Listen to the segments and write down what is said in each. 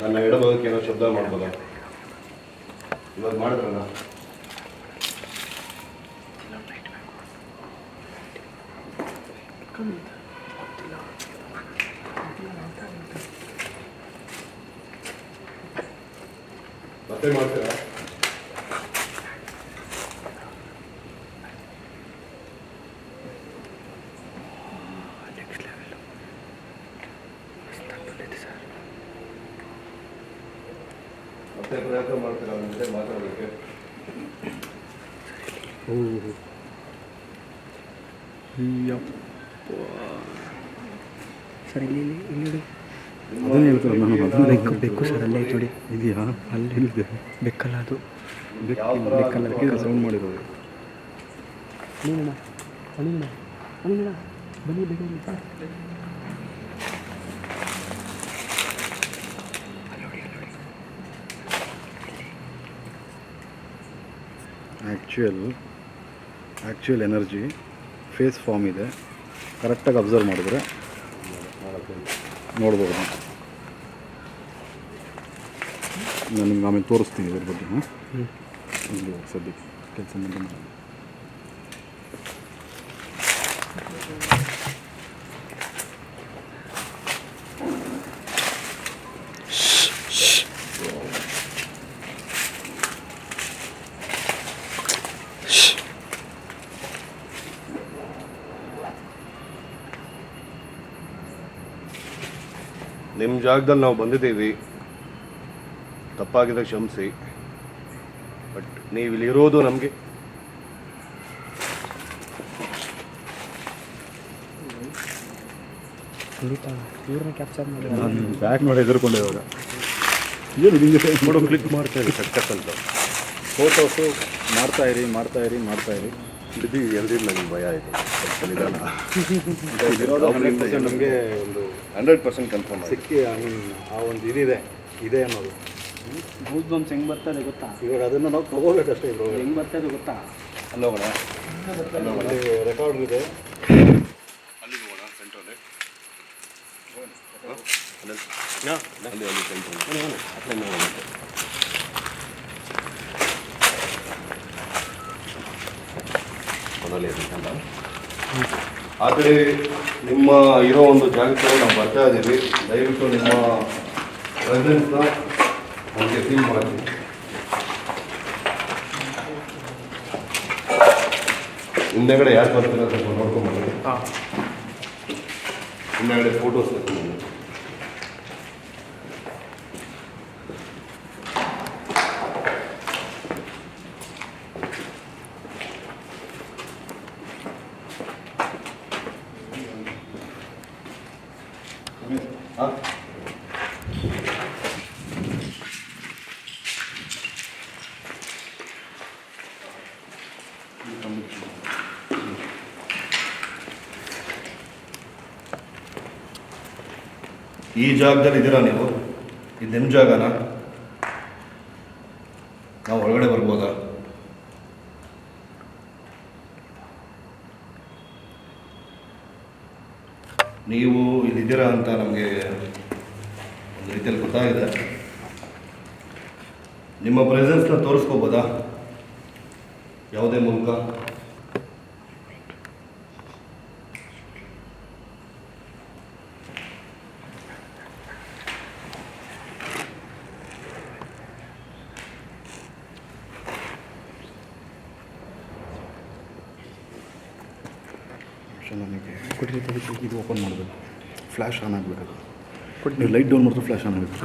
ನನ್ನ ಎಡಭಾಗಕ್ಕೆ ಏನೋ ಶಬ್ದ ಮಾಡ್ಬೋದಾ? ಇವಾಗ ಮಾಡಿದ್ರಲ್ಲ. ಮತ್ತೆ ಮಾಡ್ತೀರಾ? ಮತ್ತೆ ಪ್ರಯತ್ನ ಮಾಡ್ತೀರಾ ನನ್ನ ಜೊತೆ ಮಾತಾಡೋದಕ್ಕೆ? ಸರ್ ಇಲ್ಲಿ ಅದನ್ನು ಹೇಳ್ತಾರೆ ನಾನು ಅದನ್ನು ಬೇಕು ಸರ್ ಅಲ್ಲೇ ನೋಡಿ ಇದೆಯಾ ಅಲ್ಲಿ ಬೆಕ್ಕಲ್ಲ ಅದು ಬೆಕ್ಕಲ್ಲ ಅದಕ್ಕೆ ಸೌಂಡ್ ಮಾಡಿರೋದು. ಅಣ್ಣ ಅಣ್ಣ ಅಣ್ಣ ಬನ್ನಿ ಬೇಗ ಆ್ಯಕ್ಚುಯಲ್ ಎನರ್ಜಿ ಫೇಸ್ ಫಾರ್ಮ್ ಇದೆ. ಕರೆಕ್ಟಾಗಿ ಅಬ್ಸರ್ವ್ ಮಾಡಿದರೆ ನೋಡ್ಬೋದು. ನಾನು ನಿಮ್ಗೆ ಆಮೇಲೆ ತೋರಿಸ್ತೀನಿ ಇದ್ರ ಬಗ್ಗೆ. ಇಲ್ಲಿ ಸದ್ಯಕ್ಕೆ ಕೆಲಸ ಮಾಡಿ. ನಿಮ್ಮ ಜಾಗದಲ್ಲಿ ನಾವು ಬಂದಿದ್ದೀವಿ, ತಪ್ಪಾಗಿದೆ ಕ್ಷಮಿಸಿ. ಬಟ್ ನೀವು ಇಲ್ಲಿರೋದು ನಮಗೆ ಕ್ಯಾಪ್ಚರ್ ಮಾಡಿ ನಾನು ಬ್ಯಾಕ್ ನೋಡಿ ಹೆದರ್ಕೊಂಡೆ. ಇವಾಗ ಏನು ನಿಮಗೆ ನೋಡೋ ಕ್ಲಿಕ್ ಮಾಡ್ತಾ ಇರಿ ಸಕ್ಕತ್ ಅಂತ. ಫೋಟೋಸು ಮಾಡ್ತಾಯಿರಿ. ಹಿಡಿದು ಎಲ್ದಿದ್ದು ನನಗೆ ಭಯ ಆಯಿತು. ಸ್ವಲ್ಪ ನಿಧಾನ. ನಮಗೆ ಒಂದು 100% ಕನ್ಫರ್ಮ್ ಸಿಕ್ಕಿ ಆ ಒಂದು ಇದೆ ಅನ್ನೋದು ಗೂಸ್ ಬಂಪ್ಸ್ ಹೆಂಗೆ ಬರ್ತದೆ ಗೊತ್ತಾ? ಇವಾಗ ಅದನ್ನು ನಾವು ತೊಗೋಬೇಕಷ್ಟೇ. ಇವಾಗ ಹೆಂಗೆ ಬರ್ತದೆ ಗೊತ್ತಾ? ಅಲ್ಲೋಗೋಣ, ಅಲ್ಲಿ ರೆಕಾರ್ಡ್ ಇದೆ. ಅಲ್ಲಿಗೆ ಹೋಗೋಣ. ಸೆಂಟ್ರಲ್ಲಿ ಅಲ್ಲಿ ಸೆಂಟ್ರಲ್ಲಿ ಮೊದಲೇ ಇರಬೇಕಲ್ಲ. ಆ ಕಡೆ ನಿಮ್ಮ ಇರೋ ಒಂದು ಜಾಗಕ್ಕೆ ನಾವು ಬರ್ತಾ ಇದ್ದೀವಿ. ದಯವಿಟ್ಟು ನಿಮ್ಮ ಪ್ರೆಸೆನ್ಸ್ನ ನಮಗೆ ಫೀಲ್ ಮಾಡ್ತೀವಿ. ಹಿಂದೆಗಡೆ ಯಾರು ಬರ್ತೀರ ಸ್ವಲ್ಪ ನೋಡ್ಕೊಂಡ್ಬನ್ನಿ. ಹಿಂದೆಗಡೆ ಫೋಟೋಸ್ ತಗೊಂಡು ಈ ಜಾಗದಲ್ಲಿ ಇದ್ದೀರಾ ನೀವು? ಇದು ನಿಮ್ಮ ಜಾಗನಾ? ನಾವು ಒಳಗಡೆ ಬರ್ಬೋದಾ? ನೀವು ಇಲ್ಲಿದ್ದೀರಾ ಅಂತ ನಮಗೆ ಒಂದು ರೀತಿಯಲ್ಲಿ ಗೊತ್ತಾಗಿದೆ. ನಿಮ್ಮ ಪ್ರೆಸೆನ್ಸ್ನ ತೋರಿಸ್ಕೋಬೋದಾ ಯಾವುದೇ ಮೂಲಕ? ನನಗೆ ಇದು ಓಪನ್ ಮಾಡಬೇಕು. ಫ್ಲ್ಯಾಶ್ ಆನ್ ಆಗಬೇಕು. ನೀವು ಲೈಟ್ ಡೌನ್ ಮಾಡಿದ್ರೆ ಫ್ಲ್ಯಾಶ್ ಆನ್ ಆಗಬೇಕು.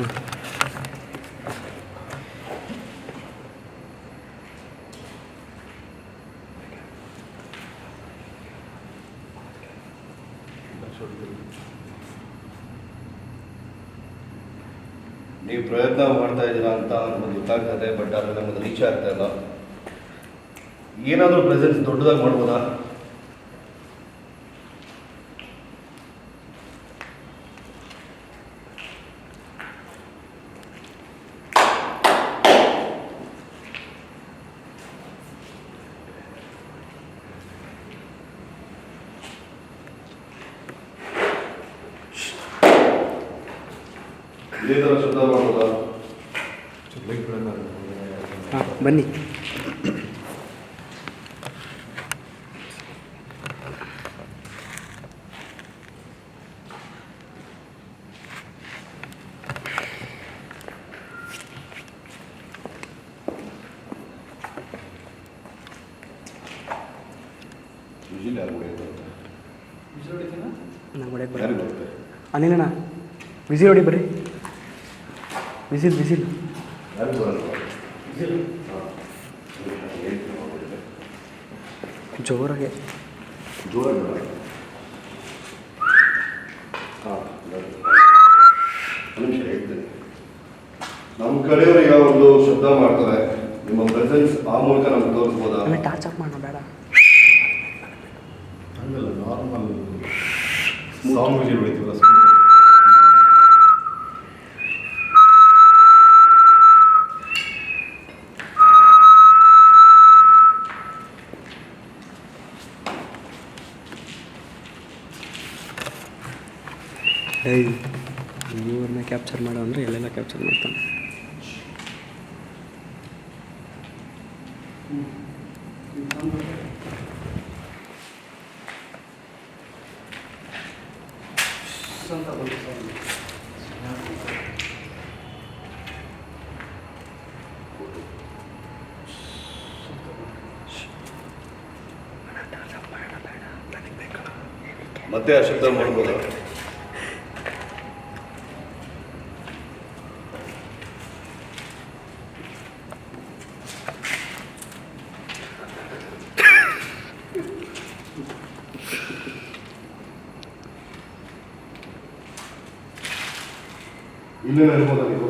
ನೀವು ಪ್ರಯತ್ನ ಮಾಡ್ತಾ ಇದ್ದೀರಾ ಅಂತ ನಮಗೆ ಗೊತ್ತಾಗ್ತದೆ. ಬಟ್ ಆದರೆ ನಮಗೆ ರೀಚ್ ಆಗ್ತಾ ಇಲ್ಲ. ಏನಾದರೂ ಪ್ರೆಸೆನ್ಸ್ ದೊಡ್ಡದಾಗಿ ಮಾಡ್ಬೋದಾ? ಇದೇ ಥರ ಶಬ್ದ ಮಾಡೋದಾ? ಹಾಂ ಬನ್ನಿ. ವಿಜಿಲ್ ಯಾರು ಹೊಡೆಯೋದು? ನಾನು ಹೊಡೆಯಕ್ಕೆ ಯಾರಿಗೆ ಬರಲ್ಲ. ಬರುತ್ತೆ? ಅನಿಲಣ್ಣ ವಿಸಿಲ್ ಹೊಡಿ ಬರ್ರಿ. ವಿಸಿಲ್ ಯಾರಿಗೆ ಬರಲ್ಲ? ಜೋರಾಗೆ ಜೋರಾಗಿ ಬರಲ್ಲ. ಹಾಂ ನಿಮಿಷ ಹೇಳ್ತೀನಿ. ನಮ್ಮ ಕಡೆಯವರು ಈಗ ಒಂದು ಶಬ್ದ ಮಾಡ್ತಾರೆ, ನಿಮ್ಮ ಪ್ರೆಸೆನ್ಸ್ ಆ ಮೂಲಕ ನಮ್ಗೆ ತೋರಿಸ್ಬೋದಾ? ಆಮೇಲೆ ಟಾರ್ಚ್ ಆಫ್ ಮಾಡೋಣ ಬೇಡ. ಹಂಗಲ್ಲ, ನಾರ್ಮಲ್ ಸಾಂಗ್ ವಿಜಿಲ್ ಹೊಡಿತೀವಲ್ಲ. ಇವ್ರನ್ನ ಕ್ಯಾಪ್ಚರ್ ಮಾಡೋ ಅಂದರೆ ಎಲ್ಲೆಲ್ಲ ಕ್ಯಾಪ್ಚರ್ ಮಾಡ್ತಾನೆ. ಮತ್ತೆ ಆ ಶಬ್ದ ಮಾಡ್ಬೋದಾ? ಇನ್ನೂ ಹೇಳ್ಬೋದಾ ನೀವು?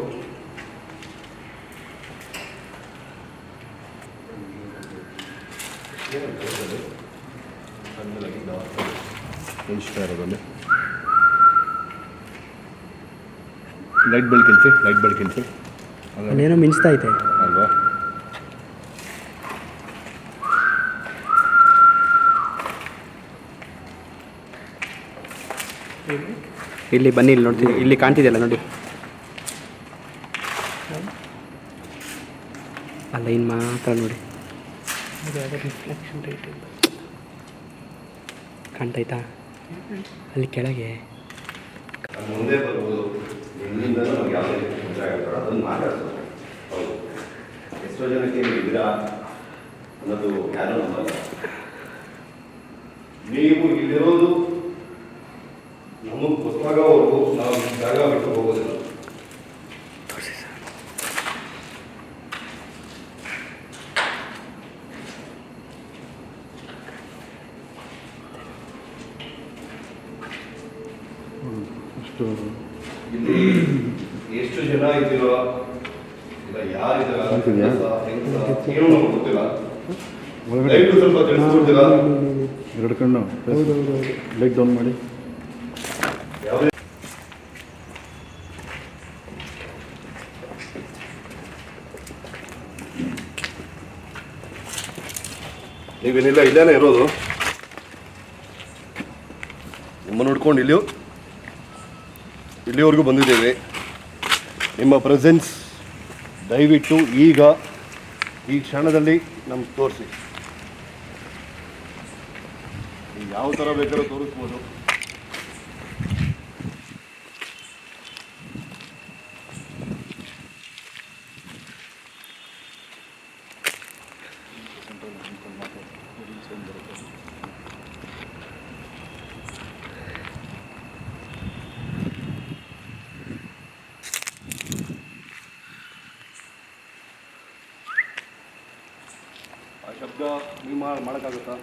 ಇಷ್ಟ ಇರೋದಲ್ಲಿ ಲೈಟ್ ಬೆಳಕಿಲ್ಸಿ, ಲೈಟ್ ಬೆಳಕಿಲ್ಸಿ ಅಲ್ಲೇನೋ ಮಿಂಚ್ತಾ ಐತೆ ಅಲ್ವಾ? ಇಲ್ಲಿ ಬನ್ನಿ, ಇಲ್ಲಿ ನೋಡ್ತೀನಿ, ಇಲ್ಲಿ ಕಾಣ್ತಿದೆಯಲ್ಲ ನೋಡಿ, ಆ ಲೈನ್ ಮಾತ್ರ ನೋಡಿ. ರಿಫ್ಲೆಕ್ಷನ್ ರೇಟ್ ಕಾಣ್ತೈತಾ ಅಲ್ಲಿ ಕೆಳಗೆ? ಮುಂದೆ ಬರ್ಬೋದು, ಇಲ್ಲಿಂದ ನಮ್ಗೆ ಯಾವುದೇ ರೀತಿ ತೊಂದರೆ ಆಗುತ್ತೋ ಅದನ್ನು ಮಾತಾಡ್ತಾರೆ. ಹೌದು, ಎಷ್ಟೋ ಜನಕ್ಕೆ ನೀವು ಇದ್ದೀರಾ ಅನ್ನೋದು ಯಾರೂ ನಂಬಲ್ಲ. ನೀವು ಇಲ್ಲಿರೋದು ನಮಗೆ ಗೊತ್ತಾಗೋವರೆಗೂ ನಾವು ಈ ಜಾಗ ಬಿಟ್ಟು ಹೋಗೋದಿಲ್ಲ. ಅಷ್ಟು ಇಲ್ಲಿ ಎಷ್ಟು ಜನ ಇದ್ದೀರೋ ಇಲ್ಲ ಯಾರಿದ್ದೀರಾ ಅಂತಿದ್ಯಾ? ಏನೂ ನಮ್ಗೆ ಗೊತ್ತಿಲ್ಲ. ಒಳಗಡೆ ದಯವಿಟ್ಟು ಸ್ವಲ್ಪ ತಿಳಿಸ್ಕೊಡ್ತೀರಾ? ಎರಡು ಕಣ್ಣು ಲೈಟ್ ಡೌನ್ ಮಾಡಿ. ಯಾವುದೇ ನೀವೇನಿಲ್ಲ ಇಲ್ಲೇನೇ ಇರೋದು, ನಿಮ್ಮನ್ನು ನೋಡ್ಕೊಂಡು ಇಲ್ಲಿವರೆಗೂ ಬಂದಿದ್ದೇವೆ. ನಿಮ್ಮ ಪ್ರೆಸೆನ್ಸ್ ದಯವಿಟ್ಟು ಈಗ ಈ ಕ್ಷಣದಲ್ಲಿ ನಮ್ಗೆ ತೋರಿಸಿ. ಯಾವ ಥರ ಬೇಕಾದ್ರೂ ತೋರಿಸ್ಬೋದು. ಆ ಶಬ್ದ ನೀವು ಮಾಡೋಕ್ಕಾಗುತ್ತಾ?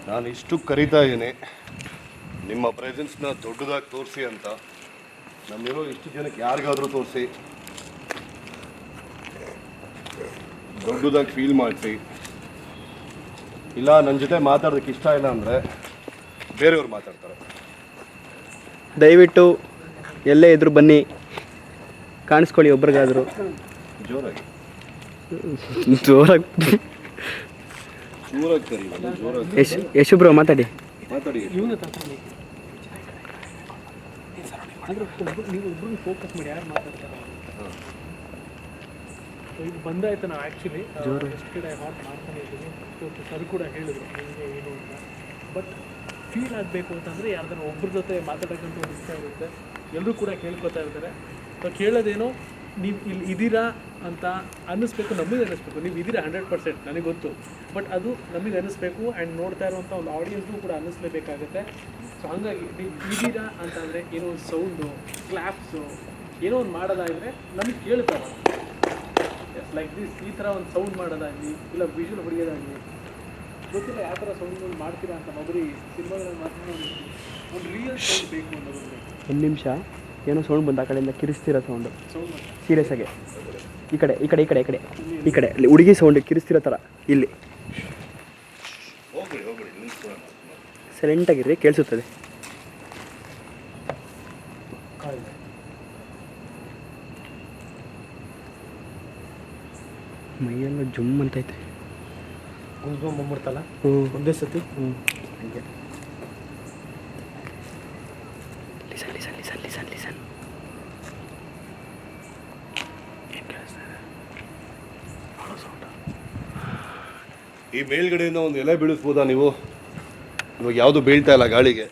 ನಾನು ಇಷ್ಟು ಕರೀತಾ ಇದ್ದೀನಿ, ನಿಮ್ಮ ಪ್ರೆಸೆನ್ಸ್ನ ದೊಡ್ಡದಾಗಿ ತೋರಿಸಿ ಅಂತ. ನಮ್ಮಿರೋ ಇಷ್ಟು ಜನಕ್ಕೆ ಯಾರಿಗಾದರೂ ತೋರಿಸಿ, ದೊಡ್ಡದಾಗಿ ಫೀಲ್ ಮಾಡಿಸಿ. ಇಲ್ಲ ನನ್ನ ಜೊತೆ ಮಾತಾಡೋದಕ್ಕೆ ಇಷ್ಟ ಇಲ್ಲ ಅಂದರೆ ಬೇರೆಯವ್ರು ಮಾತಾಡ್ತಾರೆ. ದಯವಿಟ್ಟು ಎಲ್ಲೇ ಇದ್ರು ಬನ್ನಿ, ಕಾಣಿಸ್ಕೊಳ್ಳಿ ಒಬ್ರಿಗಾದ್ರು. ಜೋರಾಗಿ ಜೋರಾಗಿ ಜೋರಾಗಿ ಕರಿ, ಜೋರಾಗಿ ಯಶು ಬ್ರೋ ಮಾತಾಡಿ. ಮಾತಾಡಿ. ನೀವು ಒಬ್ಬರು ಫೋಕಸ್ ಮಾಡಿ ಯಾರು ಮಾತಾಡ್ತಾರೆ. ಇದು ಬಂದಾಯ್ತು. ನಾವು ಆ್ಯಕ್ಚುಲಿ ಎಸ್ಟರ್ಡೇ ಮಾಡ್ತಾನೆ ಇದ್ದೀವಿ. ಸರ್ ಕೂಡ ಹೇಳಿದ್ರು ನಿಮಗೆ ಏನು ಅಂತ. ಬಟ್ ಫೀಲ್ ಆಗಬೇಕು ಅಂತಂದರೆ ಯಾರ್ದಾರು ಒಬ್ಬರ ಜೊತೆ ಮಾತಾಡೋಕ್ಕಂತೂ ಒಂದು ಇಷ್ಟ ಇರುತ್ತೆ. ಎಲ್ಲರೂ ಕೂಡ ಕೇಳ್ಕೊತಾ ಇರ್ತಾರೆ. ಸೊ ಕೇಳೋದೇನೋ ನೀವು ಇಲ್ಲಿ ಇದ್ದೀರಾ ಅಂತ ಅನ್ನಿಸ್ಬೇಕು, ನಮಗೆ ಅನ್ನಿಸ್ಬೇಕು. ನೀವು ಇದ್ದೀರಾ 100%, ನನಗೆ ಗೊತ್ತು. ಬಟ್ ಅದು ನಮಗೆ ಅನ್ನಿಸ್ಬೇಕು ಆ್ಯಂಡ್ ನೋಡ್ತಾ ಇರುವಂಥ ಒಂದು ಆಡಿಯನ್ಸ್ಗೂ ಕೂಡ ಅನ್ನಿಸ್ಲೇಬೇಕಾಗತ್ತೆ. ಸೊ ಹಾಗಾಗಿ ನೀವು ಇದ್ದೀರಾ ಅಂತಂದರೆ ಏನೋ ಒಂದು ಸೌಂಡು, ಕ್ಲಾಪ್ಸು ಏನೋ ಒಂದು ಮಾಡೋದಾದರೆ ನಮಗೆ ಕೇಳ್ತಾರೆ. ಎಸ್ ಲೈಕ್ ದಿಸ್, ಈ ಥರ ಒಂದು ಸೌಂಡ್ ಮಾಡೋದಾಗಲಿ ಇಲ್ಲ ವಿಷುವಲ್ ಹೊಡೆಯೋದಾಗಲಿ ಗೊತ್ತಿಲ್ಲ ಯಾವ ಥರ ಸೌಂಡ್ಗಳು ಮಾಡ್ತೀರಾ ಅಂತ. ಮೊದಲು ಸಿನಿಮಾಗಳಲ್ಲಿ ಮಾತ್ರ ಒಂದು ರಿಯಲ್ ಸೌಂಡ್ ಬೇಕು ಅನ್ನೋದು. ಒಂದು ನಿಮಿಷ, ಏನೋ ಸೌಂಡ್ ಬಂದು ಆ ಕಡೆಯಿಂದ ಕಿರಿಸ್ತಿರೋ ಸೌಂಡು. ಸೌಂಡ್ ಸೀರಿಯಸ್ ಆಗಿ ಈ ಕಡೆ ಈ ಕಡೆ ಈ ಕಡೆ ಈ ಕಡೆ ಈ ಕಡೆ ಅಲ್ಲಿ ಹುಡುಗಿ ಸೌಂಡ್ ಕಿರಿಸ್ತಿರೋ ಥರ ಇಲ್ಲಿ ಹೋಗ್ಬಿಡಿ ಹೋಗ್ಬಿಡಿ, ನಿಲ್ಸ್ಕೊಳ್ಳೋಣ. ಸೈಲೆಂಟಾಗಿರ್ರಿ, ಕೇಳಿಸುತ್ತದೆ. ಮೈಯೆಲ್ಲ ಜುಮ್ ಅಂತೈತೆ. ಗುಂಡ್ಕೊಂಬಂದ್ಬಿಡ್ತಲ್ಲ ಹ್ಞೂ ಒಂದೇ ಸತಿ. ಹಂಗೆ listen listen listen listen listen. ಈ ಮೇಲ್ಗಡೆಯಿಂದ ಒಂದು ಎಲೆ ಬೀಳಿಸ್ಬೋದಾ ನೀವು? ಇವಾಗ ಯಾವುದು ಬೀಳ್ತಾ ಇಲ್ಲ ಗಾಳಿಗೆ.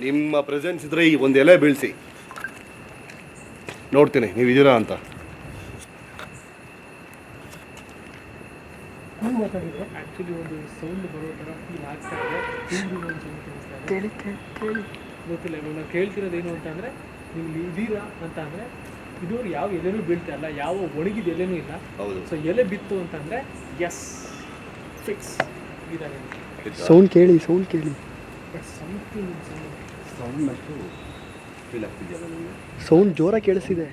ನಿಮ್ಮ ಪ್ರೆಸೆನ್ಸ್ ಇದ್ರೆ ಈ ಒಂದು ಎಲೆ ಬೀಳಿಸಿ ನೋಡ್ತೀನಿ ನೀವು ಇದ್ದೀರಾ ಅಂತ. ನೀವು ಮಾತಾಡಿದ್ರೆ ಆ್ಯಕ್ಚುಲಿ ಒಂದು ಸೌಂಡ್ ಬರೋ ಥರ ಫೀಲ್ ಆಗ್ತಾ ಇದೆ. ಒಂದು ಸೌಂಡ್ ಕೇಳಿಸ್ತಾ ಇದೆ. ಕೇಳಿ ಕೇಳಿ ಗೊತ್ತಿಲ್ಲ. ಇವಾಗ ನಾವು ಕೇಳ್ತಿರೋದೇನು ಅಂತಂದರೆ ನೀವು ಇದ್ದೀರಾ ಅಂತ ಅಂದರೆ ಇದುವರೆಗೆ ಯಾವ ಎಲೆನೂ ಬೀಳ್ತಾ ಇಲ್ಲ, ಯಾವ ಒಣಗಿದ ಎಲೆನೂ ಇಲ್ಲ. ಹೌದು. ಸೊ ಎಲೆ ಬಿತ್ತು ಅಂತಂದರೆ ಎಸ್ ಫಿಕ್ಸ್ ಇದ್ದಾರೆ. ಸೌಂಡ್ ಕೇಳಿ, ಸೌಂಡ್ ಕೇಳಿ. ಬಟ್ ಸಮಥಿಂಗ್ ಸೌಂಡ್ ಅಷ್ಟು ಫೀಲ್ ಆಗ್ತಿದೆಯಲ್ಲ ನಿಮಗೆ? ಸೌಂಡ್ ಜೋರಾಗಿ ಕೇಳಿಸಿದೆ.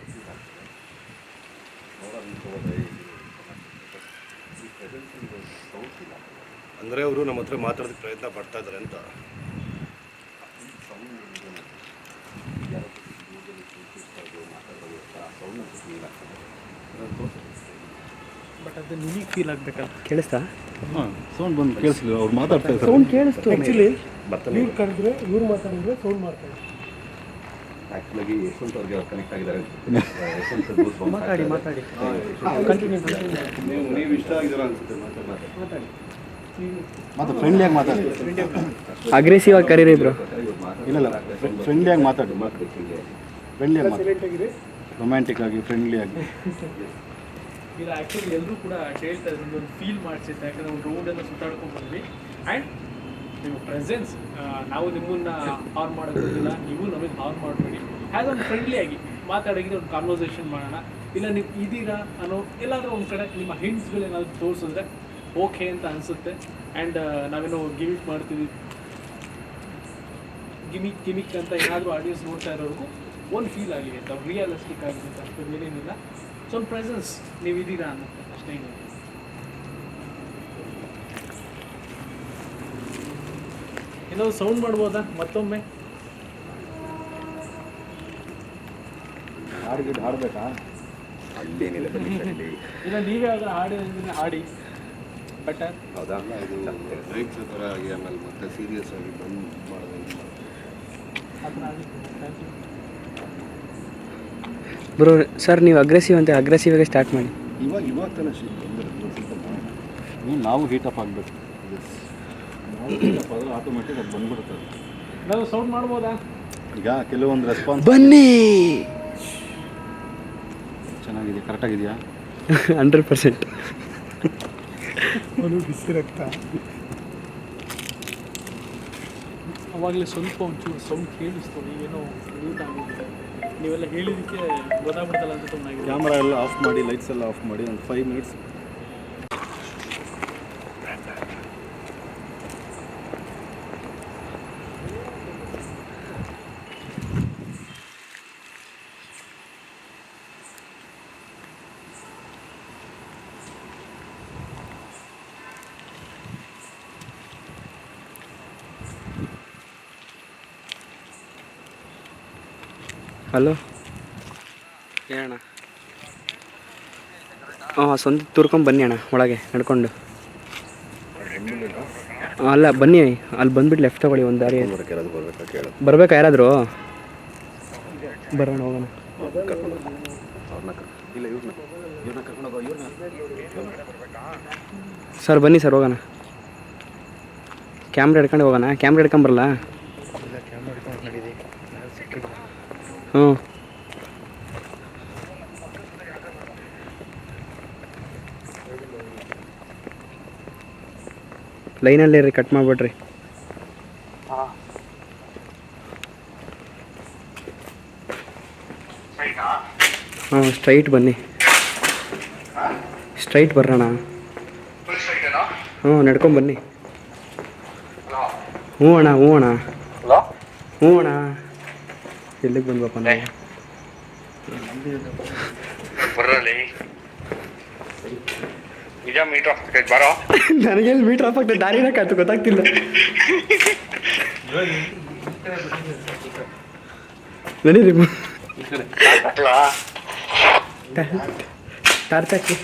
ಅಂದರೆ ಅವರು ನಮ್ಮ ಹತ್ರ ಮಾತಾಡೋದಕ್ಕೆ ಪ್ರಯತ್ನ ಪಡ್ತಾ ಇದ್ದಾರೆ ಅಂತ. ಬಟ್ ಅದು ನಿಮಗೆ ಫೀಲ್ ಆಗಬೇಕಲ್ಲ. ಕೇಳಿಸ್ತಾ? ಹಾಂ, ಸೌಂಡ್ ಬಂದು ಕೇಳಿಸ್ಲಿಲ್ಲ, ಅವ್ರು ಮಾತಾಡ್ತಾ ಇದ್ದಾರೆ. ಸೌಂಡ್ ಕೇಳಿಸ್ತು. ಆ್ಯಕ್ಚುಲಿ ಇವ್ರು ಕರೆದ್ರೆ ಇವ್ರು ಮಾತಾಡಿದ್ರೆ ಸೌಂಡ್ ಮಾಡ್ತಾರೆ. ಆ್ಯಕ್ಚುಲಾಗಿ ಯಶವಂತ್ ಅವ್ರಿಗೆ ಕನೆಕ್ಟ್ ಆಗಿದ್ದಾರೆ. ಮಾತಾಡಿ ಮಾತಾಡಿ. ಕಂಟಿನ್ಯೂ ನೀವು ಇಷ್ಟ ಆಗಿದ್ದೀರಾ ಅನ್ಸುತ್ತೆ. ಮಾತಾಡಿ. ಮಾತು ಫ್ರೆಂಡ್ಲಿಯಾಗಿ ಮಾತಾಡಿ. ಅಗ್ರೆಸಿವ್ ಆಗಿ ಕರೀರಿ ಬ್ರೋ. ಇಲ್ಲ ಇಲ್ಲ, ಫ್ರೆಂಡ್ಲಿಯಾಗಿ ಮಾತಾಡಿ. ಫ್ರೆಂಡ್ಲಿಯಾಗಿ ಮಾತಾಡಿ, ಸೈಲೆಂಟಾಗಿರಿ. ರೊಮ್ಯಾಂಟಿಕ್ ಆಗಿ, ಫ್ರೆಂಡ್ಲಿಯಾಗಿ. ಇದು ಆ್ಯಕ್ಚುಲಿ ಎಲ್ಲರೂ ಕೂಡ ಹೇಳ್ತಾ ಇದ್ರು, ಒಂದು ಫೀಲ್ ಮಾಡಿಸಿದ್ದೆ. ಯಾಕಂದರೆ ಒಂದು ರೋಡೆಲ್ಲ ಸುತ್ತಾಡ್ಕೊಂಡು ಬಂದ್ವಿ ಆ್ಯಂಡ್ ನೀವು ಪ್ರೆಸೆನ್ಸ್, ನಾವು ನಿಮ್ಮನ್ನು ಹಾರ್ನ್ ಮಾಡೋದಿಲ್ಲ, ನೀವು ನಮಗೆ ಹಾರ್ನ್ ಮಾಡಬೇಡಿ. ಹ್ಯಾಸ್ ಒಂದು ಫ್ರೆಂಡ್ಲಿಯಾಗಿ ಮಾತಾಡೋಗಿದೆ, ಒಂದು ಕಾನ್ವರ್ಸೇಷನ್ ಮಾಡೋಣ. ಇಲ್ಲ ನೀವು ಇದ್ದೀರಾ ಅನ್ನೋ ಎಲ್ಲಾದರೂ ಒಂದು ಕಡೆ ನಿಮ್ಮ ಹಿಂಟ್ಸ್ಗಳೇನಾದರೂ ತೋರಿಸಿದ್ರೆ ಓಕೆ ಅಂತ ಅನಿಸುತ್ತೆ. ಆ್ಯಂಡ್ ನಾವೇನೋ ಗಿಮಿಕ್ ಮಾಡ್ತೀವಿ, ಗಿಮಿಕ್ ಅಂತ ಏನಾದರೂ ಆಡಿಯನ್ಸ್ ನೋಡ್ತಾ ಇರೋರಿಗೂ ಒಂದು ಫೀಲ್ ಆಗಿದೆ ಅಂತ, ರಿಯಲಿಸ್ಟಿಕ್ ಆಗಿದೆ ಅಂತ. ಅಷ್ಟೊಂದು ಏನೇನಿಲ್ಲ, ಸೊ ಒಂದು ಪ್ರೆಸೆನ್ಸ್ ನೀವು ಇದ್ದೀರಾ ಅನ್ನೋದು ಅಷ್ಟೇ. ಏನಾದ್ರು ಸೌಂಡ್ ಮಾಡ್ಬೋದಾ ಮತ್ತೊಮ್ಮೆ? ಹಾಡಿಗೆ ಹಾಡಬೇಕಾ? ಇಲ್ಲ ನೀವೇ ಅದರ ಹಾಡಿದ್ರೆ ಹಾಡಿ ಬೆಟರ್. ಹೌದಾ? ಇದು ಬ್ರೇಕ್ಸ್ ಥರ ಆಗಿ ಆಮೇಲೆ ಮತ್ತೆ ಸೀರಿಯಸ್ ಆಗಿ ಬಂದು ಮಾಡೋದು. ಬ್ರೋ ಸರ್, ನೀವು ಅಗ್ರೆಸಿವ್ ಅಂತ ಅಗ್ರೆಸಿವಾಗೆ ಸ್ಟಾರ್ಟ್ ಮಾಡಿ. ಇವಾಗ ತಾನೇ ನಾವು ಹೀಟಪ್ ಆಗಬೇಕು. ನಾವು ಹೀಟಪ್ ಆದರೆ ಆಟೋಮೆಟಿಕ್ ಅದು ಬಂದ್ಬಿಡುತ್ತೆ. ನಾವು ಸೌಂಡ್ ಮಾಡ್ಬೋದಾ? ಈಗ ಕೆಲವೊಂದು ರೆಸ್ಪಾನ್ಸ್ ಬನ್ನಿ. ಚೆನ್ನಾಗಿದೆ, ಕರೆಕ್ಟಾಗಿದೆಯಾ? 100%. ಬಿಸಿ ರಕ್ತ. ಅವಾಗಲೇ ಸ್ವಲ್ಪ ಒಂಚೂರು ಸೌಂಡ್ ಕೇಳಿಸ್ತು. ಏನೋ ಊಟ ಆಗಿದೆ, ನೀವೆಲ್ಲ ಹೇಳಿದ್ದಕ್ಕೆ ಗೊತ್ತಾಗ್ಬಿಡ್ತಲ್ಲ ಅಂತ ಸುಮ್ಮನೆ. ಕ್ಯಾಮ್ರಾ ಎಲ್ಲ ಆಫ್ ಮಾಡಿ, ಲೈಟ್ಸ್ ಎಲ್ಲ ಆಫ್ ಮಾಡಿ ಒಂದು 5 ಮಿನಿಟ್ಸ್. ಹಲೋ ಏನಣ್ಣ? ಹಾಂ ಸ್ವಂತ ತುರ್ಕೊಂಡು ಬನ್ನಿ ಅಣ್ಣ ಒಳಗೆ ನಡ್ಕೊಂಡು. ಅಲ್ಲ ಬನ್ನಿ, ಅಲ್ಲಿ ಬಂದುಬಿಟ್ಟು ಲೆಫ್ಟ್ ತಗೊಳ್ಳಿ, ಒಂದು ದಾರಿ ಬರ್ಬೇಕಾ ಯಾರಾದರೂ? ಬರೋಣ ಹೋಗೋಣ. ಸರ್ ಬನ್ನಿ ಸರ್ ಹೋಗೋಣ. ಕ್ಯಾಮ್ರಾ ಹಿಡ್ಕೊಂಡು ಹೋಗೋಣ. ಕ್ಯಾಮ್ರಾ ಹಿಡ್ಕೊಂಬರಲ್ಲ? ಹ್ಞೂ ಲೈನಲ್ಲೇ ರೀ, ಕಟ್ ಮಾಡಿಬಿಡ್ರಿ. ಹಾಂ ಸ್ಟ್ರೈಟ್ ಬನ್ನಿ, ಸ್ಟ್ರೈಟ್ ಬರೋಣ. ಹ್ಞೂ ನಡ್ಕೊಂಬನ್ನಿ. ಹ್ಞೂ ಅಣ್ಣ ಹ್ಞೂ ಅಣ್ಣ ಹ್ಞೂ ಅಣ್ಣ. ಎಲ್ಲಿಗೆ ಬಂದ್ವಪ್ಪ ನಾವು? ನನಗೆಲ್ಲಿ ಮೀಟ್ರ್ ಆಫ್ ಆಗ್ತದೆ, ದಾರಿನ ಕಾಯ್ತು ಗೊತ್ತಾಗ್ತಿಲ್ಲ. ನಡೀರಿ ಟಾರ್ಚ್ ಹಾಕಿ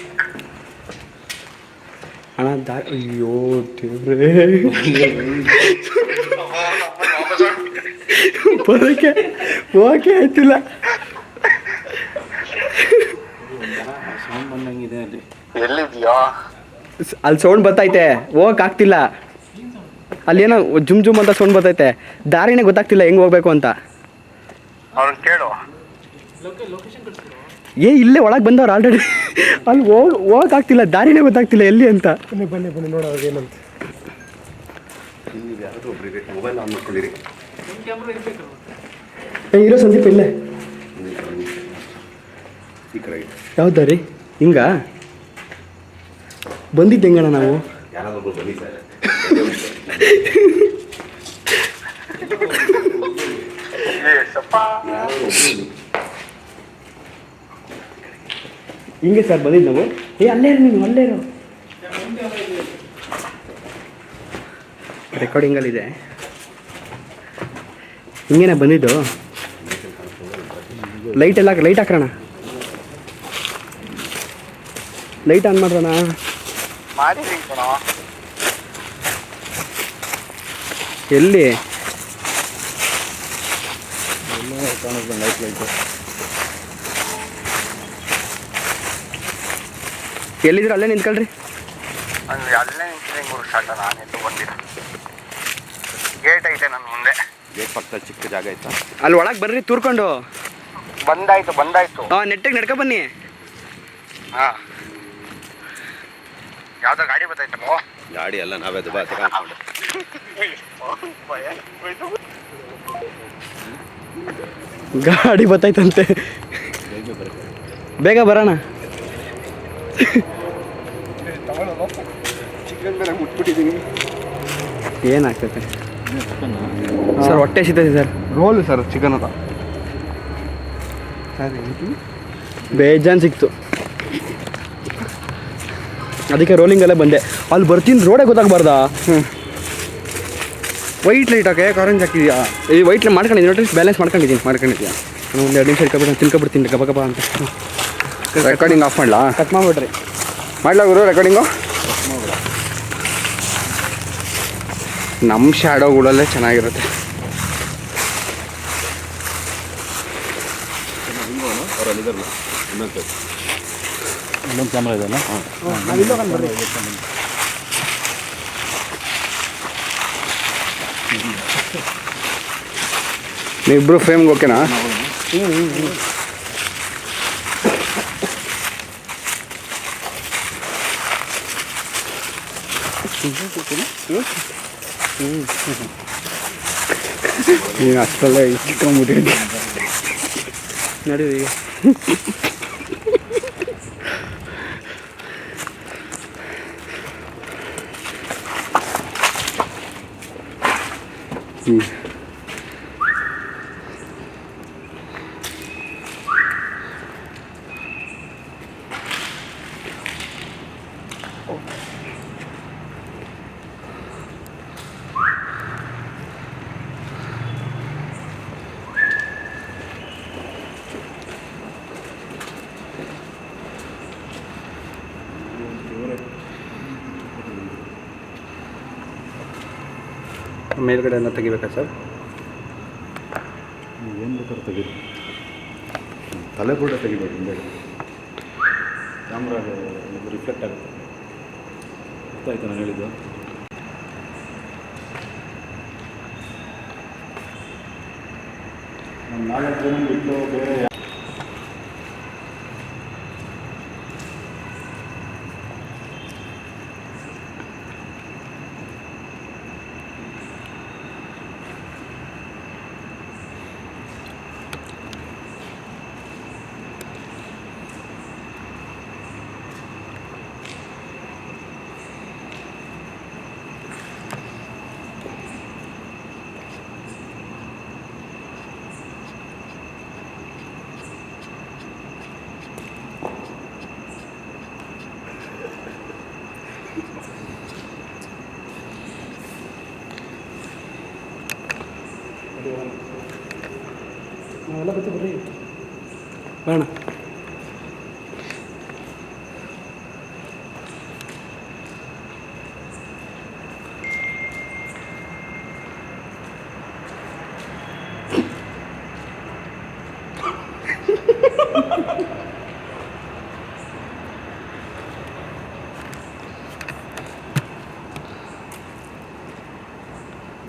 ಅಣ್ಣ. ದಾರಿ ಅಯ್ಯೋ ದೇವ್ರೇ, ಬರೋಕ್ಕೆ ಹೋಗಕ್ಕೆ ಆಯ್ತಿಲ್ಲ. ಅಲ್ಲಿ ಸೌಂಡ್ ಬರ್ತೈತೆ, ಹೋಗಕ್ಕೆ ಆಗ್ತಿಲ್ಲ. ಅಲ್ಲೇನೋ ಜುಮ್ ಜುಮ್ ಅಂತ ಸೌಂಡ್ ಬರ್ತೈತೆ, ದಾರಿನೇ ಗೊತ್ತಾಗ್ತಿಲ್ಲ ಹೆಂಗೆ ಹೋಗ್ಬೇಕು ಅಂತ. ಕೇಳು, ಏ ಇಲ್ಲೇ ಒಳಗೆ ಬಂದವ್ರು ಆಲ್ರೆಡಿ. ಅಲ್ಲಿ ಹೋಗಕ್ಕಾಗ್ತಿಲ್ಲ, ದಾರಿನೇ ಗೊತ್ತಾಗ್ತಿಲ್ಲ ಎಲ್ಲಿ ಅಂತ. ಬನ್ನಿ ನೋಡೋದು ಏನಂತ. ಮೊಬೈಲ್ ಆನ್ ಮಾಡ್ಕೊಂಡಿರಿ. ಇರೋ ಸಂದೀಪ್ ಇಲ್ಲೇ. ಈ ಕಡೆ ಯಾವ ದಾರಿ? ಹಿಂಗ ಬಂದಿದ್ದು ಹೆಂಗಣ್ಣ ನಾವು? ಯಾರಾದ್ರೂ ಬನ್ನಿ ಸರ್. ಹಿಂಗೆ ಸರ್ ಬಂದಿದ್ದು ನಾವು. ಏ ಅಲ್ಲೇ ಇರು ನೀನು, ಅಲ್ಲೇ ಇರು. ರೆಕಾರ್ಡಿಂಗಲ್ಲಿದೆ. ಹಿಂಗೇನೆ ಬಂದಿದ್ದು. ಲೈಟ್ ಹಾಕೋಣ, ಲೈಟ್ ಆನ್ ಮಾಡೋಣ. ಎಲ್ಲಿ ಎಲ್ಲಿದ್ರು ಅಲ್ಲೇ ನಿಂತ್ಕೊಳ್ರಿ. ಅಲ್ಲೇ ನಿಂತಿದ್ದೀನಿ ಗುರು, ಸ್ಟಾರ್ಟ ನಾನೆದ್ದು ಬಂದಿರ. ಗೇಟ್ ಐತೆ ನನ್ನ ಮುಂದೆ. ಗೇಟ್ ಪಕ್ಕದಲ್ಲಿ ಚಿಕ್ಕ ಜಾಗ ಆಯ್ತಾ? ಅಲ್ಲಿ ಒಳಗೆ ಬರ್ರಿ ತೂರ್ಕೊಂಡು. ಬಂದಾಯ್ತು ಹಾಂ ನೆಟ್ಟಿಗೆ ನಡ್ಕೊ ಬನ್ನಿ. ಹಾಂ ಯಾವ್ದೋ ಗಾಡಿ ಬರ್ತೈತಲ್ಲ. ಗಾಡಿ ಎಲ್ಲ ನಾವೇ ದುಬಾ ತಗೊಂಡು ಗಾಡಿ ಬತ್ತೈತಂತೆ, ಬೇಗ ಬರೋಣ. ಚಿಕನ್ ಬೇರೆ ಮುಟ್ಬಿಟ್ಟಿದ್ದೀನಿ. ಏನಾಗ್ತೈತೆ ಸರ್? ಹೊಟ್ಟೆ ಸಿಗ್ತೈತೆ ಸರ್. ರೋಲ್ ಸರ್, ಚಿಕನ್ ಅದ ಬೇಜಾನ್ ಸಿಕ್ತು, ಅದಕ್ಕೆ ರೋಲಿಂಗಲ್ಲೇ ಬಂದೆ. ಅಲ್ಲಿ ಬರ್ತೀನಿ, ರೋಡೇ ಗೊತ್ತಾಗಬಾರ್ದಾ? ವೈಟ್ ಲೈಟ್ ಹಾಕೆ ಆರೆಂಜ್ ಹಾಕಿದ್ಯಾ? ಈ ವೈಟ್ ಲೈಟ್ ಮಾಡ್ಕೊಂಡಿದ್ದೀನಿ ನೋಡಿ, ಬ್ಯಾಲೆನ್ಸ್ ಮಾಡ್ಕೊಂಡಿದ್ದೀನಿ. ನಾನು ಒಂದು 2 ನಿಮಿಷ ತಿನ್ಕೊಬಿಡ್ತೀನಿ ಗಬ ಗಬ ಅಂತ. ರೆಕಾರ್ಡಿಂಗ್ ಆಫ್ ಮಾಡಲಾ? ಕಟ್ ಮಾಡಿಬಿಡ್ರಿ. ಮಾಡ್ಲಾ ಗುರು ರೆಕಾರ್ಡಿಂಗು? ನಮ್ಮ ಶ್ಯಾಡೋಗಳಲ್ಲೇ ಚೆನ್ನಾಗಿರುತ್ತೆ. ಇನ್ನೊಂದು ಕ್ಯಾಮ್ರಾ ಇದೆಯಲ್ಲ? ನೀವಿಬ್ರು ಫ್ರೇಮ್ಗೆ ಓಕೆನಾ? ನೀನು ಅಷ್ಟರಲ್ಲೇ ಇಟ್ಕೊಂಡ್ಬಿಟ್ಟಿದ್ದೆ. ನಡೀರಿ. ಮೇಲ್ಗಡೆ ಎಲ್ಲ ತೆಗಿಬೇಕಾ ಸರ್? ಏನು ಬೇಕಾದ್ರೂ ತೆಗೀರಿ. ತಲೆ ಕೂಡ ತೆಗಿಬೇಕು ಹಿಂದೆ. ಕ್ಯಾಮ್ರಾಗೆ ರಿಫ್ಲೆಕ್ಟ್ ಆಗುತ್ತೆ. ಅರ್ಥ ಆಯ್ತು ನಾನು ಹೇಳಿದ್ದು? ನಮ್ಮ 4 ಜನ ಬಿಟ್ಟು ಬೇರೆ ನಾವೆಲ್ಲ ಬರ್ತೀವಿ ಬರ್ರಿ ಬೇಡ.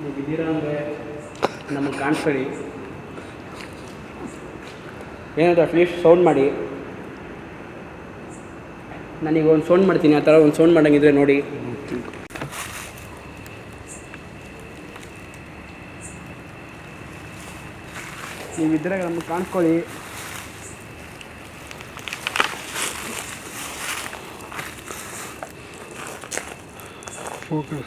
ನೀವು ಇದ್ದೀರಾ ಅಂದರೆ ನಮಗೆ ಕಾಣಿಸ್ಬೇಡಿ. ಏನಾದರೂ ಅಟ್ಲೀಸ್ಟ್ ಸೌಂಡ್ ಮಾಡಿ. ನಾನೀಗ ಒಂದು ಸೌಂಡ್ ಮಾಡ್ತೀನಿ, ಆ ಥರ ಒಂದು ಸೌಂಡ್ ಮಾಡೋಂಗಿದ್ರೆ ನೋಡಿ. ನೀವಿದ್ದರೆ ನಮಗೆ ಕಾಣಿಸ್ಕೊಳ್ಳಿ. ಓಕೆ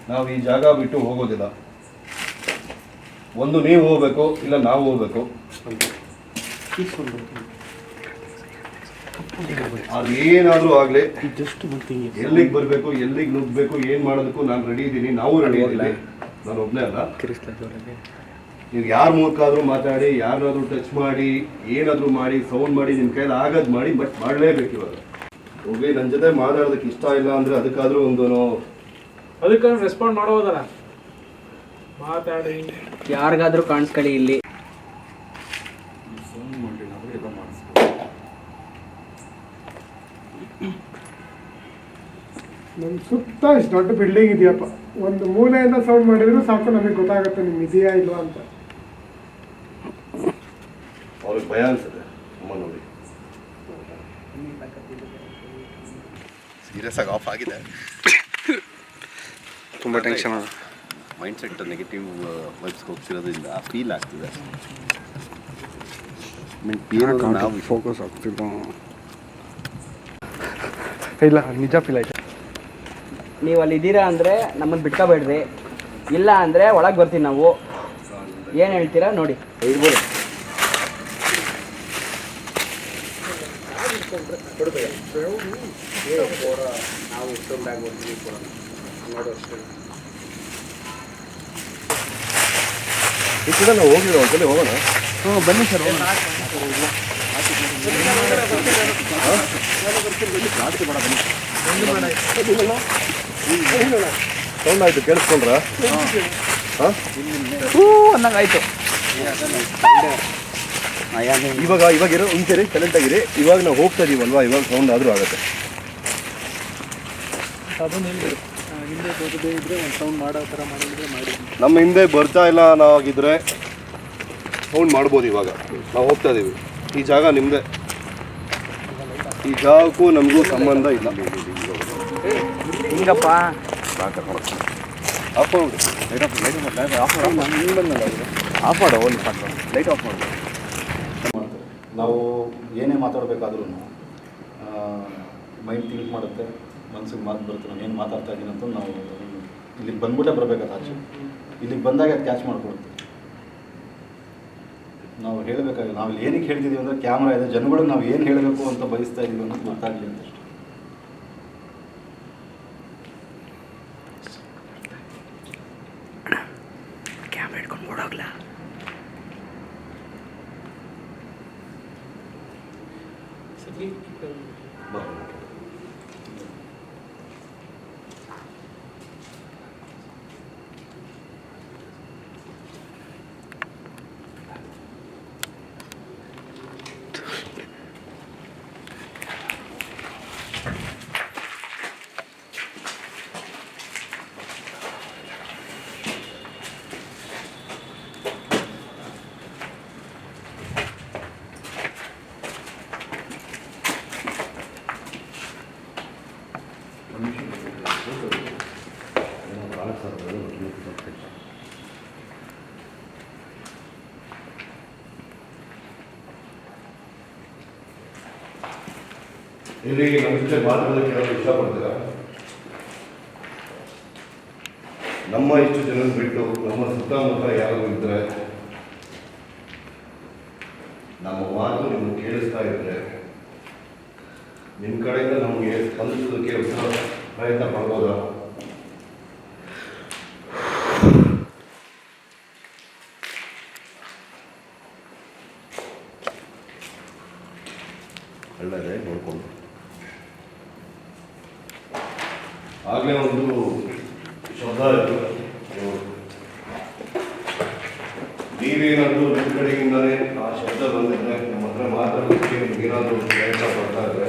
ನಾವು ಈ ಜಾಗ ಬಿಟ್ಟು ಹೋಗೋದಿಲ್ಲ. ಒಂದು ನೀವು ಹೋಗ್ಬೇಕು, ಇಲ್ಲ ನಾವು ಹೋಗ್ಬೇಕು. ಅದೇನಾದ್ರೂ ಆಗ್ಲಿ, ಎಲ್ಲಿಗೆ ಬರಬೇಕು, ಎಲ್ಲಿಗೆ ನುಗ್ಗಬೇಕು, ಏನ್ ಮಾಡೋದಕ್ಕೂ ನಾನು ರೆಡಿ ಇದ್ದೀನಿ, ನಾವು ರೆಡಿ ಇದ್ದೀವಿ. ನಾನು ಒಬ್ಬನೇ ಅಲ್ಲ. ನೀವು ಯಾರ ಮೂಲಕ ಮಾತಾಡಿ, ಯಾರಾದ್ರೂ ಟಚ್ ಮಾಡಿ, ಏನಾದರೂ ಮಾಡಿ, ಸೌಂಡ್ ಮಾಡಿ, ನಿಮ್ಮ ಕೈಯಲ್ಲಿ ಆಗದ್ ಮಾಡಿ, ಬಟ್ ಮಾಡಲೇಬೇಕು. ಇವಾಗ ಹೋಗಿ ನನ್ನ ಜೊತೆ ಮಾತಾಡೋದಕ್ಕೆ ಇಷ್ಟ ಇಲ್ಲ ಅಂದ್ರೆ ಅದಕ್ಕಾದ್ರೂ ಅದಕ್ಕೆ ರೆಸ್ಪಾಂಡ್ ಮಾಡೋದಲ್ಲ, ಮಾತಾಡಿ. ಯಾರಿಗಾದರೂ ಕಾಣಿಸ್ಕೊಳ್ಳಿ ಇಲ್ಲಿ. ನಮ್ಮ ಸುತ್ತ ಇಷ್ಟು ದೊಡ್ಡ ಬಿಲ್ಡಿಂಗ್ ಇದೆಯಪ್ಪ, ಒಂದು ಮೂಲೆಯಿಂದ ಸೌಂಡ್ ಮಾಡಿದ್ರು ಸಾಕು, ನಮಗೆ ಗೊತ್ತಾಗುತ್ತೆ ನಿಮ್ಗೆ ಇದೆಯಾ ಇಲ್ವಾ ಅಂತ. ಅವ್ರಿಗೆ ಭಯ ಅನ್ಸುತ್ತೆ ಅಮ್ಮ ನೋಡಿ. ಸೀರಿಯಸ್ ಆಗಿ ಆಫ್ ಆಗಿದೆ. ತುಂಬ ಟೆನ್ಷನ್. ಮೈಂಡ್ ಸೆಟ್ ನೆಗೆಟಿವ್ ವೈಬ್ಸ್ಗೆ ಹೋಗ್ತಿರೋದ್ರಿಂದ ಫೀಲ್ ಆಗ್ತಿದೆ. ನಾವು ಫೋಕಸ್ ಆಗ್ತಿಲ್ಲ. ಇಲ್ಲ, ನಿಜ ಫೀಲ್ ಆಯ್ತು. ನೀವು ಅಲ್ಲಿ ಇದ್ದೀರಾ ಅಂದರೆ ನಮ್ಮನ್ನು ಬಿಟ್ಕೋಬೇಡ್ರಿ, ಇಲ್ಲ ಅಂದರೆ ಒಳಗೆ ಬರ್ತೀವಿ ನಾವು. ಏನು ಹೇಳ್ತೀರಾ ನೋಡಿ. ಇರ್ಬೋದು. ನಾವು ಇಷ್ಟೊಂದು ಬ್ಯಾಗ್ ಬರ್ತೀವಿ ನೋಡು ಅಷ್ಟೇ. ಈ ಕಡೆ ನಾವು ಹೋಗಿರೋ ಒಂದ್ಸಲಿ ಹೋಗೋಣ. ಹ್ಞೂ ಬನ್ನಿ ಸರ್. ಸೌಂಡ್ ಆಯ್ತು, ಕೇಳಿಸ್ಕೊಂಡ್ರ? ಅನ್ನಂಗಾಯ್ತು. ಇವಾಗ ಇರೋ ಹಿಂಸೆರಿ ಸೈಲೆಂಟ್ ಆಗಿರಿ. ಇವಾಗ ನಾವು ಹೋಗ್ತಾ ಇದೀವಲ್ವಾ, ಇವಾಗ ಸೌಂಡ್ ಆದರೂ ಆಗುತ್ತೆ. ಅದನ್ನು ಹೇಳ್ಬಿಡು. ಹಿಂದೆ ಬರದೇ ಇದ್ದರೆ ಒಂದು ಸೌಂಡ್ ಮಾಡೋ ಥರ ಮಾಡಿದ್ರೆ ಮಾಡಿ. ನಮ್ಮ ಹಿಂದೆ ಬರ್ತಾ ಇಲ್ಲ ನಾವಾಗಿದ್ರೆ ಸೌಂಡ್ ಮಾಡ್ಬೋದು. ಇವಾಗ ನಾವು ಹೋಗ್ತಾ ಇದೀವಿ, ಈ ಜಾಗ ನಿಮ್ಮದೇ. ಈ ಜಾಗಕ್ಕೂ ನಮಗೂ ಸಂಬಂಧ ಇಲ್ಲ. ಹಿಂಗಪ್ಪ ಆಫ್ ಮಾಡಿ, ಆಫ್ ಮಾಡೋ ಒಂದು ಸಾಕು, ಲೈಟ್ ಆಫ್ ಮಾಡಿ. ನಾವು ಏನೇ ಮಾತಾಡಬೇಕಾದ್ರೂ ಮೈಂಡ್ ಥಿಂಕ್ ಮಾಡುತ್ತೆ, ಮನಸ್ಸಿಗೆ ಮಾತು ಬರುತ್ತೆ. ನಾನು ಏನು ಮಾತಾಡ್ತಾ ಇದ್ದೀನಿ ಅಂತ ನಾವು ಇಲ್ಲಿಗೆ ಬಂದ್ಬಿಟ್ಟೇ ಬರಬೇಕಾದ ಆಚೆ. ಇಲ್ಲಿಗೆ ಬಂದಾಗ ಅದು ಕ್ಯಾಚ್ ಮಾಡ್ಕೊಡುತ್ತೆ. ನಾವು ಹೇಳಬೇಕಾಗಿಲ್ಲ. ನಾವು ಇಲ್ಲಿ ಏನಕ್ಕೆ ಹೇಳ್ತಿದ್ದೀವಿ ಅಂದರೆ ಕ್ಯಾಮ್ರಾ ಇದೆ, ಜನಗಳಿಗೆ ನಾವು ಏನು ಹೇಳಬೇಕು ಅಂತ ಬಯಸ್ತಾ ಇದ್ದೀವಿ ಅನ್ನೋದು ಗೊತ್ತಾಗಲಿ ಅಂತ ಅಷ್ಟೇ. ಕ್ಯಾಮ್ರಾ ಹಿಡ್ಕೊಂಡು ಓಡೋಗ್ಲಾ? ಇಲ್ಲಿ ನಮ್ಮ ಜೊತೆ ಮಾತಾಡೋದಕ್ಕೆ ಯಾರು ಇಷ್ಟಪಡ್ತೀರಾ? ನಮ್ಮ ಇಷ್ಟು ಜನ ಬಿಟ್ಟು ನಮ್ಮ ಸುತ್ತಮುತ್ತ ಯಾರು ಇದ್ದರೆ, ನಮ್ಮ ಮಾತು ನಿಮ್ಗೆ ಕೇಳಿಸ್ತಾ ಇದ್ರೆ, ನಿಮ್ಮ ಕಡೆಯಿಂದ ನಮಗೆ ಸ್ಪಂದಿಸೋದಕ್ಕೆ ಪ್ರಯತ್ನ ಪಡ್ಬೋದಾ? ಒಳ್ಳೆಯದೇ ನೋಡಿಕೊಂಡು ಆಗಲೇ ಒಂದು ಶಬ್ದ ಇತ್ತು, ನೀವೇನಾದರೂ ನಿಮ್ಮ ಕಡೆಯಿಂದಲೇ ಆ ಶಬ್ದ ಬಂದಿದ್ರೆ ನಮ್ಮ ಹತ್ರ ಮಾತಾಡೋದಕ್ಕೆ ಏನಾದರೂ ಪ್ರಯತ್ನ ಪಡ್ತಾ ಇದ್ರೆ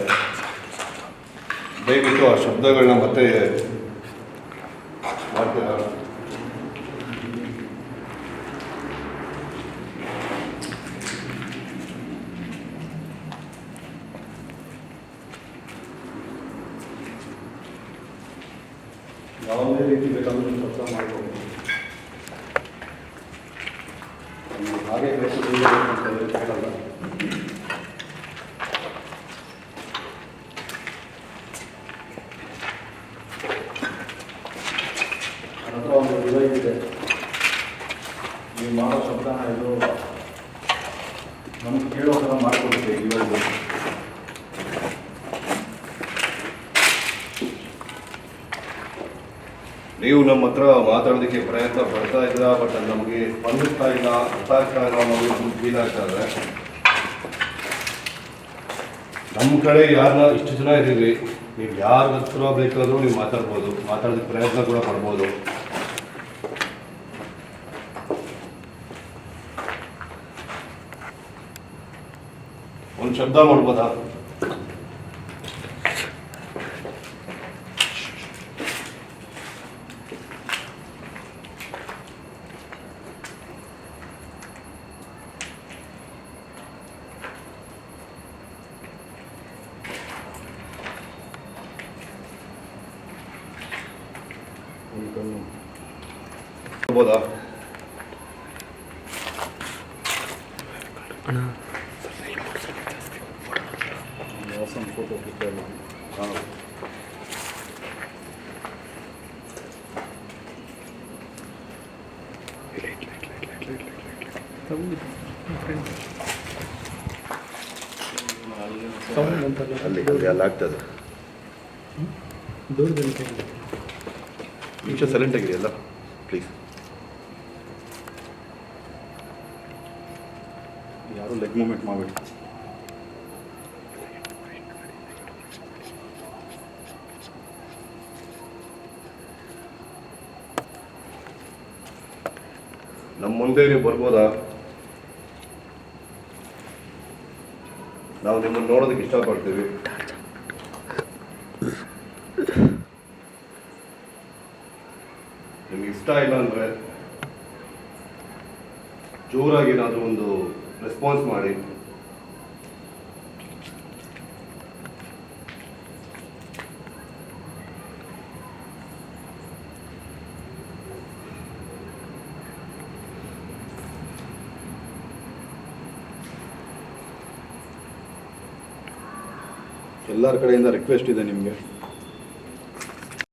ದಯವಿಟ್ಟು ಆ ಶಬ್ದಗಳನ್ನ ಮತ್ತೆ ಮಾಡ್ತೀರಾ? ಯಾವುದೇ ರೀತಿ ಬೇಕಾದರೂ ಕೆಲಸ ಮಾಡ್ಬೋದು. ಹಾಗೆ ಕೆಲಸ ಅಂತ ಹೇಳಲ್ಲ. ನನ್ನ ಹತ್ರ ಒಂದು ಡಿವೈಸ್ ಇದೆ. ನೀವು ಮಾಡೋ ಶಬ್ದನ ಇದು ನಮ್ಗೆ ಕೇಳೋ ಥರ ಮಾಡಿಕೊಡುತ್ತೆ ಡಿವೈಸ್. ನೀವು ನಮ್ಮ ಹತ್ರ ಮಾತಾಡೋದಕ್ಕೆ ಪ್ರಯತ್ನ ಪಡ್ತಾ ಇದ್ದೀರಾ, ಬಟ್ ಅದು ನಮಗೆ ಸ್ಪಂದಿಸ್ತಾ ಇಲ್ಲ, ಅರ್ಥ ಆಗ್ತಾ ಇಲ್ಲ ಅನ್ನೋದು ಫೀಲ್ ಆಗ್ತಾ ಇದೆ. ನಮ್ಮ ಕಡೆ ಯಾರನ್ನ ಇಷ್ಟು ಜನ ಇದ್ದೀವಿ, ನೀವು ಯಾರ ಹತ್ರ ಬೇಕಾದರೂ ನೀವು ಮಾತಾಡ್ಬೋದು, ಮಾತಾಡೋದಕ್ಕೆ ಪ್ರಯತ್ನ ಕೂಡ ಪಡ್ಬೋದು. ಒಂದು ಶಬ್ದ ಮಾಡ್ಬೋದಾ? ಮಾಡ್ಬೋದಾ? ಫೋಟೋ ಕ್ಲಿಕ್ ಹಾಂ ಅಲ್ಲಿ ಆಗ್ತದೆ. ನಿಮಿಷ ಸೈಲೆಂಟ್ ಆಗಿದೆಯಲ್ಲ ಪ್ಲೀಸ್. ಯಾರು ಲೆಗ್ ಮೂಮೆಂಟ್ ಮಾಡಬೇಡಿ. ನಮ್ಮ ಮುಂದೆ ನೀವು ಬರ್ಬೋದಾ? ನಾವು ನಿಮ್ಮನ್ನು ನೋಡೋದಕ್ಕೆ ಇಷ್ಟಪಡ್ತೀವಿ. ನಿಮ್ಗೆ ಇಷ್ಟ ಇಲ್ಲ ಅಂದರೆ ಜೋರಾಗಿ ಏನಾದರೂ ಒಂದು ರೆಸ್ಪಾನ್ಸ್ ಮಾಡಿ. ಎಲ್ಲರ ಕಡೆಯಿಂದ ರಿಕ್ವೆಸ್ಟ್ ಇದೆ ನಿಮಗೆ,